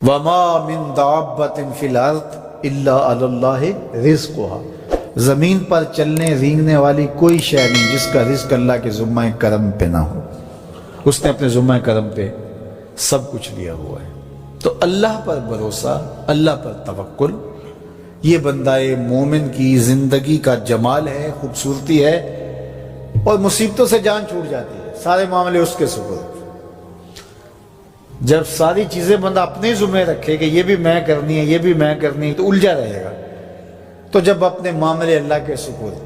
وما من دابۃ فی الارض الا علی اللہ رزقها، زمین پر چلنے رینگنے والی کوئی شے نہیں جس کا رزق اللہ کے ذمہ کرم پہ نہ ہو، اس نے اپنے ذمہ کرم پہ سب کچھ لیا ہوا ہے۔ تو اللہ پر بھروسہ، اللہ پر توکل، یہ بندہ مومن کی زندگی کا جمال ہے، خوبصورتی ہے، اور مصیبتوں سے جان چھوٹ جاتی ہے، سارے معاملے اس کے سپرد۔ جب ساری چیزیں بندہ اپنے ذمہ رکھے کہ یہ بھی میں کرنی ہے، یہ بھی میں کرنی ہے، تو الجھا رہے گا۔ تو جب اپنے معاملے اللہ کے سپرد،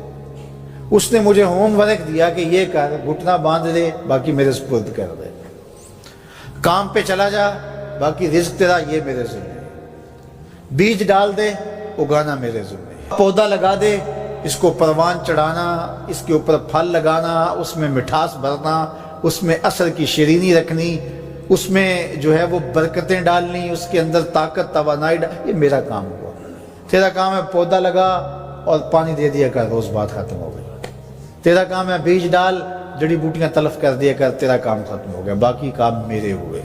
اس نے مجھے ہوم ورک دیا کہ یہ کر، گھٹنا باندھ لے، باقی میرے سپرد کر دے، کام پہ چلا جا، باقی رزق تیرا، یہ میرے ذمہ ہے، بیج ڈال دے، اگانا میرے ذمہ ہے، پودا لگا دے، اس کو پروان چڑھانا، اس کے اوپر پھل لگانا، اس میں مٹھاس بھرنا، اس میں اثر کی شیرینی رکھنی، اس میں جو ہے وہ برکتیں ڈالنی، اس کے اندر طاقت توانائی یہ میرا کام ہوا۔ تیرا کام ہے پودا لگا اور پانی دے دیا کر، روز بات ختم ہو گئی۔ تیرا کام ہے بیج ڈال، جڑی بوٹیاں تلف کر دیا کر، تیرا کام ختم ہو گیا، باقی کام میرے ہوئے۔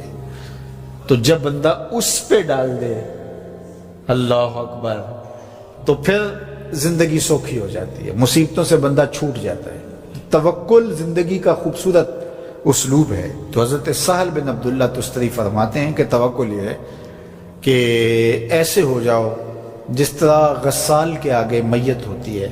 تو جب بندہ اس پہ ڈال دے، اللہ اکبر، تو پھر زندگی سوکھی ہو جاتی ہے، مصیبتوں سے بندہ چھوٹ جاتا ہے۔ توکل زندگی کا خوبصورت اسلوب ہے۔ تو حضرت سہل بن عبداللہ تستری فرماتے ہیں کہ توکل یہ ہے کہ ایسے ہو جاؤ جس طرح غسال کے آگے میت ہوتی ہے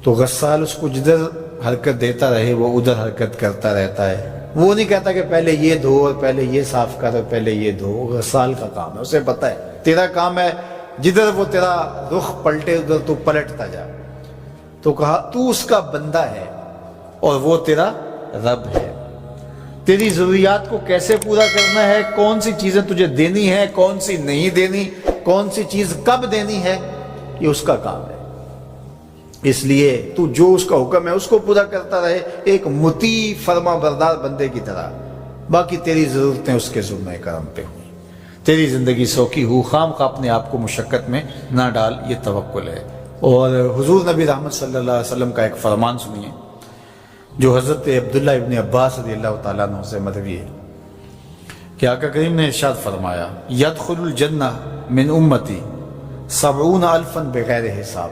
تو غسال اس کو جدھر حرکت دیتا رہے وہ ادھر حرکت کرتا رہتا ہے، وہ نہیں کہتا کہ پہلے یہ دھو اور پہلے یہ صاف کر اور پہلے یہ دھو۔ غسال کا کام ہے، اسے پتہ ہے تیرا کام ہے جدھر وہ تیرا رخ پلٹے ادھر تو پلٹتا جا۔ تو کہا تو اس کا بندہ ہے اور وہ تیرا رب ہے، تیری ضروریات کو کیسے پورا کرنا ہے، کون سی چیزیں تجھے دینی ہے، کون سی نہیں دینی، کون سی چیز کب دینی ہے، یہ اس کا کام ہے۔ اس لیے تو جو اس کا حکم ہے اس کو پورا کرتا رہے، ایک مطیع فرما بردار بندے کی طرح، باقی تیری ضرورتیں اس کے ذمہ کرم پہ ہوئی، تیری زندگی سوکھی ہو، خام خواہ اپنے آپ کو مشقت میں نہ ڈال، یہ توکل ہے۔ اور حضور نبی رحمت صلی اللہ علیہ وسلم کا ایک فرمان سنیے جو حضرت عبداللہ ابن عباس رضی اللہ تعالیٰ عنہ سے مروی ہے کہ آقا کریم نے ارشاد فرمایا، یدخل الجنہ من امتی 70,000 بغیر حساب،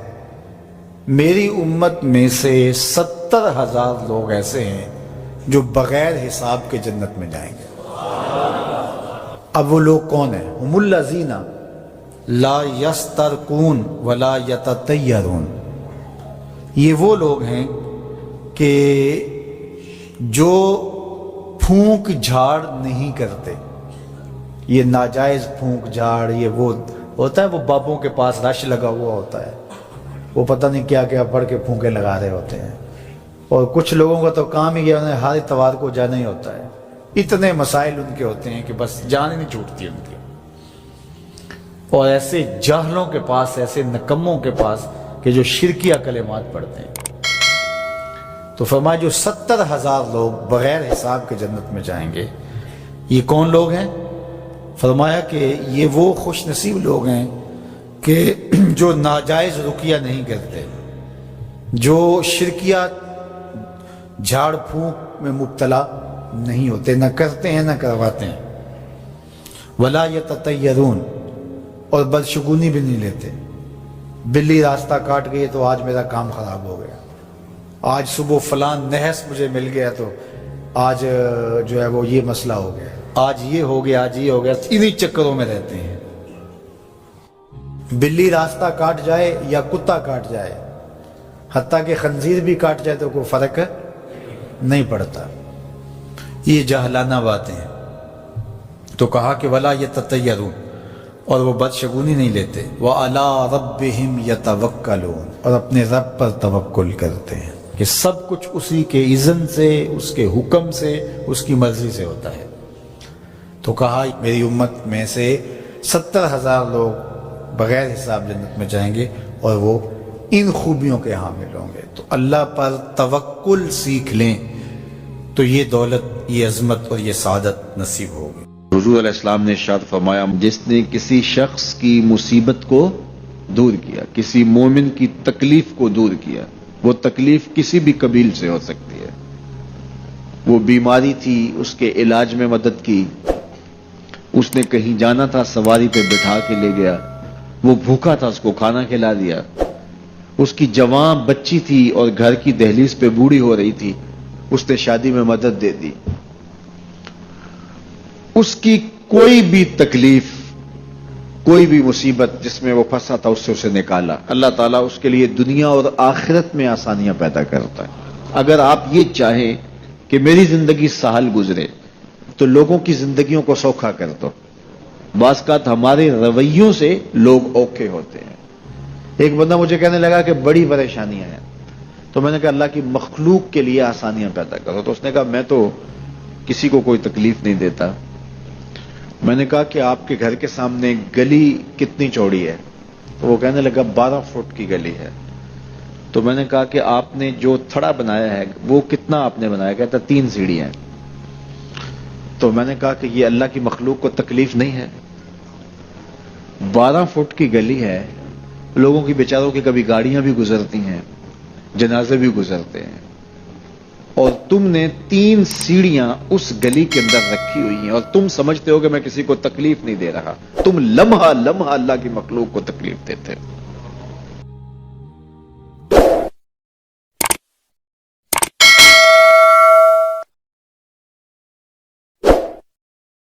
میری امت میں سے 70,000 لوگ ایسے ہیں جو بغیر حساب کے جنت میں جائیں گے۔ اب وہ لوگ کون ہیں؟ ہم الذین لا یسترقون ولا یتطیرون، یہ وہ لوگ ہیں کہ جو پھونک جھاڑ نہیں کرتے۔ یہ ناجائز پھونک جھاڑ، یہ وہ ہوتا ہے، وہ بابوں کے پاس رش لگا ہوا ہوتا ہے، وہ پتہ نہیں کیا کیا پڑھ کے پھونکے لگا رہے ہوتے ہیں، اور کچھ لوگوں کا تو کام ہی انہیں ہر اتوار کو جانا ہی ہوتا ہے، اتنے مسائل ان کے ہوتے ہیں کہ بس جان ہی نہیں چھوٹتی ان کی۔ اور ایسے جاہلوں کے پاس، ایسے نکموں کے پاس کہ جو شرکیہ کلمات پڑھتے ہیں۔ تو فرمایا جو 70,000 لوگ بغیر حساب کے جنت میں جائیں گے، یہ کون لوگ ہیں؟ فرمایا کہ یہ وہ خوش نصیب لوگ ہیں کہ جو ناجائز رقیہ نہیں کرتے، جو شرکیہ جھاڑ پھونک میں مبتلا نہیں ہوتے، نہ کرتے ہیں نہ کرواتے ہیں۔ ولا یتطیرون، اور بدشگونی بھی نہیں لیتے۔ بلی راستہ کاٹ گئی تو آج میرا کام خراب ہو گیا، آج صبح فلان نحس مجھے مل گیا تو آج جو ہے وہ یہ مسئلہ ہو گیا، آج یہ ہو گیا، آج یہ ہو گیا، انہی چکروں میں رہتے ہیں۔ بلی راستہ کاٹ جائے یا کتا کاٹ جائے، حتیٰ کہ خنزیر بھی کاٹ جائے تو کوئی فرق نہیں پڑتا۔ یہ جاہلانہ باتیں ہیں۔ تو کہا کہ ولا یتطیرون، اور وہ بدشگونی نہیں لیتے، وَعَلَىٰ رَبِّهِمْ يَتَوَكَّلُونَ، اور اپنے رب پر توکل کرتے ہیں کہ سب کچھ اسی کے اذن سے، اس کے حکم سے، اس کی مرضی سے ہوتا ہے۔ تو کہا میری امت میں سے 70,000 لوگ بغیر حساب جنت میں جائیں گے اور وہ ان خوبیوں کے حامل ہوں گے۔ تو اللہ پر توکل سیکھ لیں تو یہ دولت، یہ عظمت اور یہ سعادت نصیب ہوگی۔ حضور علیہ السلام نے ارشاد فرمایا، جس نے کسی شخص کی مصیبت کو دور کیا، کسی مومن کی تکلیف کو دور کیا، وہ تکلیف کسی بھی قبیل سے ہو سکتی ہے، وہ بیماری تھی، اس کے علاج میں مدد کی، اس نے کہیں جانا تھا، سواری پہ بٹھا کے لے گیا، وہ بھوکا تھا، اس کو کھانا کھلا دیا۔ اس کی جوان بچی تھی اور گھر کی دہلیز پہ بوڑھی ہو رہی تھی، اس نے شادی میں مدد دے دی۔ اس کی کوئی بھی تکلیف، کوئی بھی مصیبت جس میں وہ پھنسا تھا، اس سے اسے نکالا۔ اللہ تعالیٰ اس کے لیے دنیا اور آخرت میں آسانیاں پیدا کرتا ہے۔ اگر آپ یہ چاہیں کہ میری زندگی سہل گزرے تو لوگوں کی زندگیوں کو سوکھا کر دو۔ بعض اوقات ہمارے رویوں سے لوگ اوکھے ہوتے ہیں۔ ایک بندہ مجھے کہنے لگا کہ بڑی پریشانیاں ہیں، تو میں نے کہا اللہ کی مخلوق کے لیے آسانیاں پیدا کرو۔ تو اس نے کہا میں تو کسی کو کوئی تکلیف نہیں دیتا۔ میں نے کہا کہ آپ کے گھر کے سامنے گلی کتنی چوڑی ہے؟ تو وہ کہنے لگا 12 فٹ کی گلی ہے۔ تو میں نے کہا کہ آپ نے جو تھڑا بنایا ہے وہ کتنا آپ نے بنایا؟ کہتا 3 سیڑھیاں۔ تو میں نے کہا کہ یہ اللہ کی مخلوق کو تکلیف نہیں ہے؟ 12 فٹ کی گلی ہے، لوگوں کی بیچاروں کی کبھی گاڑیاں بھی گزرتی ہیں، جنازے بھی گزرتے ہیں، اور تم نے 3 سیڑھیاں اس گلی کے اندر رکھی ہوئی ہیں، اور تم سمجھتے ہو کہ میں کسی کو تکلیف نہیں دے رہا۔ تم لمحہ لمحہ اللہ کی مخلوق کو تکلیف دیتے ہو۔